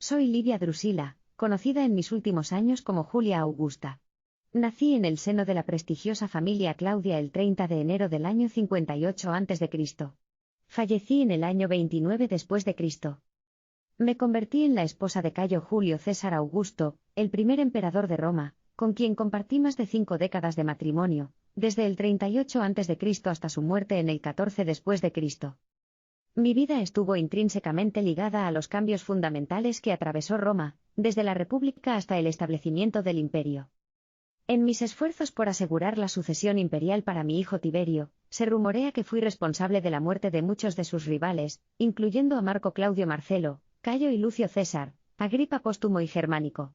Soy Livia Drusila, conocida en mis últimos años como Julia Augusta. Nací en el seno de la prestigiosa familia Claudia el 30 de enero del año 58 a.C. Fallecí en el año 29 después de Cristo. Me convertí en la esposa de Cayo Julio César Augusto, el primer emperador de Roma, con quien compartí más de 5 décadas de matrimonio, desde el 38 a.C. hasta su muerte en el 14 después de Cristo. Mi vida estuvo intrínsecamente ligada a los cambios fundamentales que atravesó Roma, desde la República hasta el establecimiento del Imperio. En mis esfuerzos por asegurar la sucesión imperial para mi hijo Tiberio, se rumorea que fui responsable de la muerte de muchos de sus rivales, incluyendo a Marco Claudio Marcelo, Cayo y Lucio César, Agripa Póstumo y Germánico.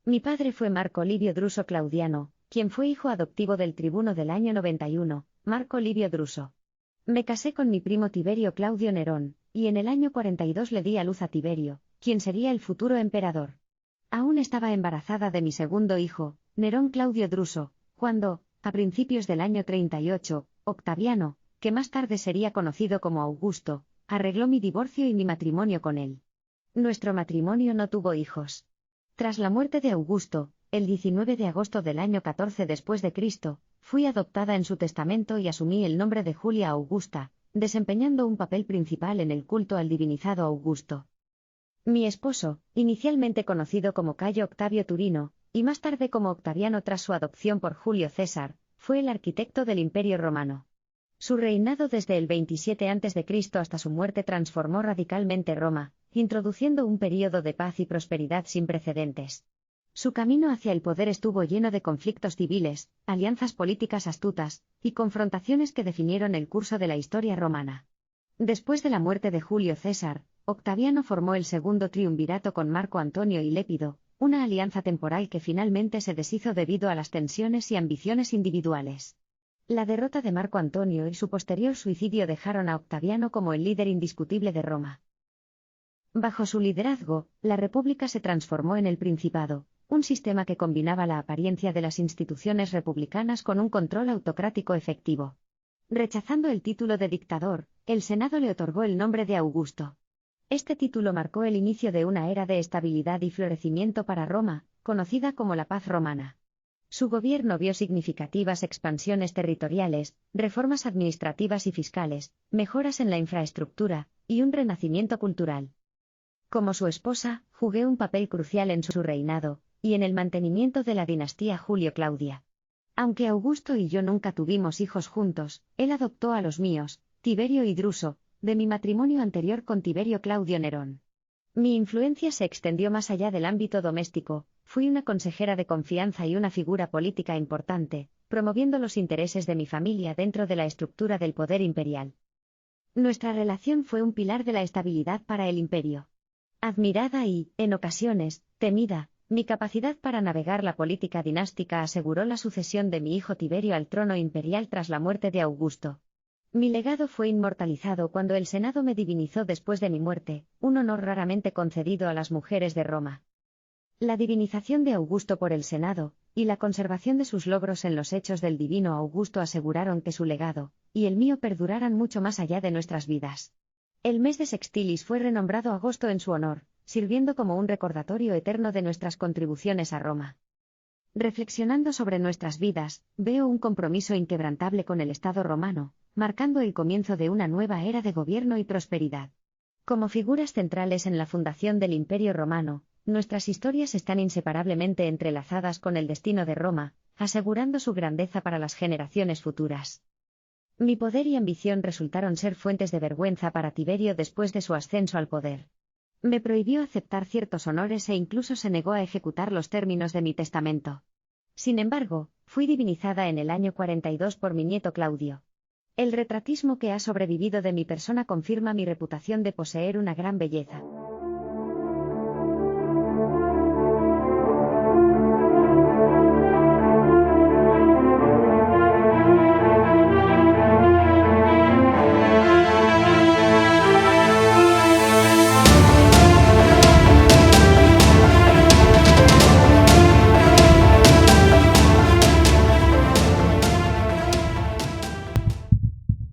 Mi padre fue Marco Livio Druso Claudiano, quien fue hijo adoptivo del tribuno del año 91, Marco Livio Druso. Me casé con mi primo Tiberio Claudio Nerón, y en el año 42 le di a luz a Tiberio, quien sería el futuro emperador. Aún estaba embarazada de mi segundo hijo, Nerón Claudio Druso, cuando, a principios del año 38, Octaviano, que más tarde sería conocido como Augusto, arregló mi divorcio y mi matrimonio con él. Nuestro matrimonio no tuvo hijos. Tras la muerte de Augusto, el 19 de agosto del año 14 después de Cristo, fui adoptada en su testamento y asumí el nombre de Julia Augusta, desempeñando un papel principal en el culto al divinizado Augusto. Mi esposo, inicialmente conocido como Cayo Octavio Turino, y más tarde como Octaviano tras su adopción por Julio César, fue el arquitecto del Imperio Romano. Su reinado desde el 27 a.C. hasta su muerte transformó radicalmente Roma, introduciendo un período de paz y prosperidad sin precedentes. Su camino hacia el poder estuvo lleno de conflictos civiles, alianzas políticas astutas, y confrontaciones que definieron el curso de la historia romana. Después de la muerte de Julio César, Octaviano formó el segundo triunvirato con Marco Antonio y Lépido, una alianza temporal que finalmente se deshizo debido a las tensiones y ambiciones individuales. La derrota de Marco Antonio y su posterior suicidio dejaron a Octaviano como el líder indiscutible de Roma. Bajo su liderazgo, la República se transformó en el Principado, un sistema que combinaba la apariencia de las instituciones republicanas con un control autocrático efectivo. Rechazando el título de dictador, el Senado le otorgó el nombre de Augusto. Este título marcó el inicio de una era de estabilidad y florecimiento para Roma, conocida como la Paz Romana. Su gobierno vio significativas expansiones territoriales, reformas administrativas y fiscales, mejoras en la infraestructura, y un renacimiento cultural. Como su esposa, jugué un papel crucial en su reinado, y en el mantenimiento de la dinastía Julio-Claudia. Aunque Augusto y yo nunca tuvimos hijos juntos, él adoptó a los míos, Tiberio y Druso, de mi matrimonio anterior con Tiberio Claudio Nerón. Mi influencia se extendió más allá del ámbito doméstico, fui una consejera de confianza y una figura política importante, promoviendo los intereses de mi familia dentro de la estructura del poder imperial. Nuestra relación fue un pilar de la estabilidad para el imperio. Admirada y, en ocasiones, temida, mi capacidad para navegar la política dinástica aseguró la sucesión de mi hijo Tiberio al trono imperial tras la muerte de Augusto. Mi legado fue inmortalizado cuando el Senado me divinizó después de mi muerte, un honor raramente concedido a las mujeres de Roma. La divinización de Augusto por el Senado, y la conservación de sus logros en los hechos del divino Augusto aseguraron que su legado, y el mío perduraran mucho más allá de nuestras vidas. El mes de Sextilis fue renombrado agosto en su honor, sirviendo como un recordatorio eterno de nuestras contribuciones a Roma. Reflexionando sobre nuestras vidas, veo un compromiso inquebrantable con el Estado romano, marcando el comienzo de una nueva era de gobierno y prosperidad. Como figuras centrales en la fundación del Imperio Romano, nuestras historias están inseparablemente entrelazadas con el destino de Roma, asegurando su grandeza para las generaciones futuras. Mi poder y ambición resultaron ser fuentes de vergüenza para Tiberio después de su ascenso al poder. Me prohibió aceptar ciertos honores e incluso se negó a ejecutar los términos de mi testamento. Sin embargo, fui divinizada en el año 42 por mi nieto Claudio. El retratismo que ha sobrevivido de mi persona confirma mi reputación de poseer una gran belleza.